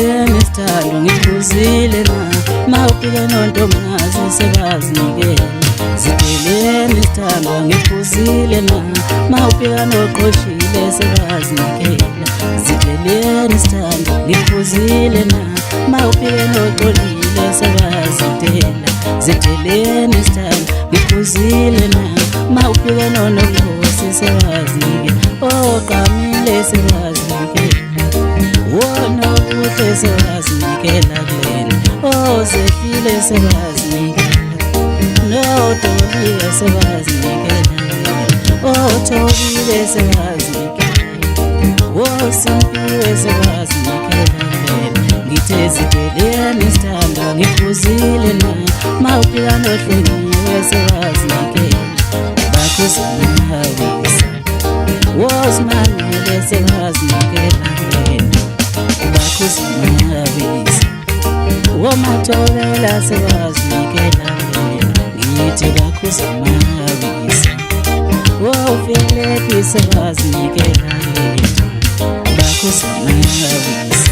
Ziteleni sithando ngiphuzile na mawufika nontomazi sebazinikela. Ziteleni sithando ngiphuzile na mawufika noqoshile sebazinikela. Ziteleni sithando ngiphuzile na mawufika noqolile sebazitela. Ziteleni sithando ngiphuzile na mawufika nonokhosi sebazinikela. Oqamile sebazinikela wona ubuhle sebazinikela kulena. Ozehlile sebazinikela nodolile sebazinikela. Othobile sebazinikela wosimpiwe sebazinikela kulena. Ngithe ziteleni sithando ngiphuzile na mawufika nohlengiwe sebazinikela. Bakhuzimahawisa wosimanile sebazinikela kulena. Bakhuzimahawisa womathobela sebazinikela kulena. Ngithi bakhuzimahawisa wofilephi sebazinikela kulena. Bakhuzimahawisa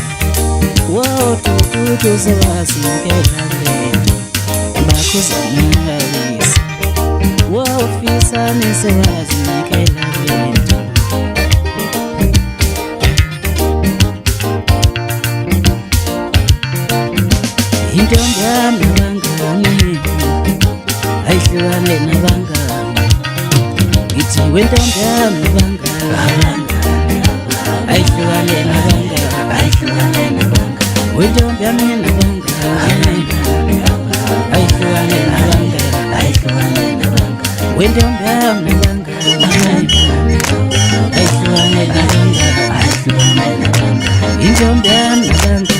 wotututu sebazinikela kulena. Bakhuzimahawisa wofisane sebazinikela kulena. Intombi yami nabangani ayihlukane nabangani. Ngithi wentombi yami nabangani ayihlukane nabangani. Wentombi yami nabangani ayihlukane nabangani. Wentombi yami nabangani ayihlukane nabangani. Intombi yami nabangani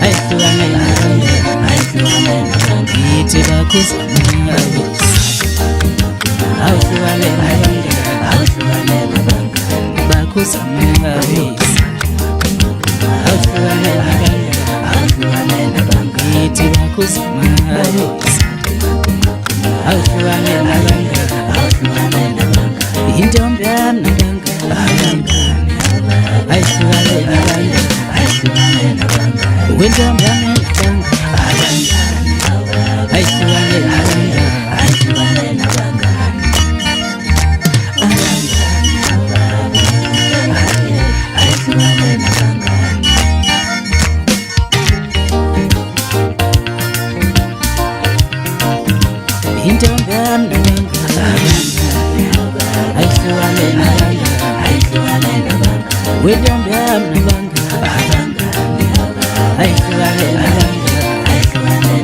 ayihlukane nabangani. Ngithi bakhuzimahawisa ayihlukane nabangani. Bakhuzimahawisa ayihlukane nabangani. Ngithi bakhuzimahawisa ayihlukane nabangani. Intombi yami nabangani ayihlukane nabangani. Wentombi yami nabangani ayihlukane nabangani. Intombi yami nabangani ayihlukane nabangani. Wentombi yami nabangani ayihlukane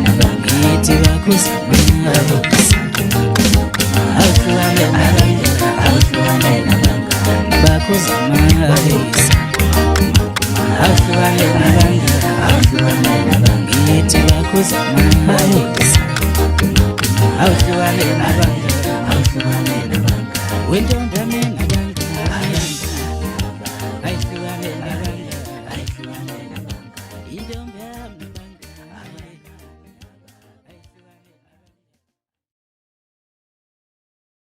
nabangani. Ngithi bakhuzimahawisa ayihlukane nabangani. Bakhuzimahawisa ayihlukane nabangani. Ngithi bakhuzimahawisa ayihlukane nabangani. Wentombi yami nabangani ayihlukane nabangani.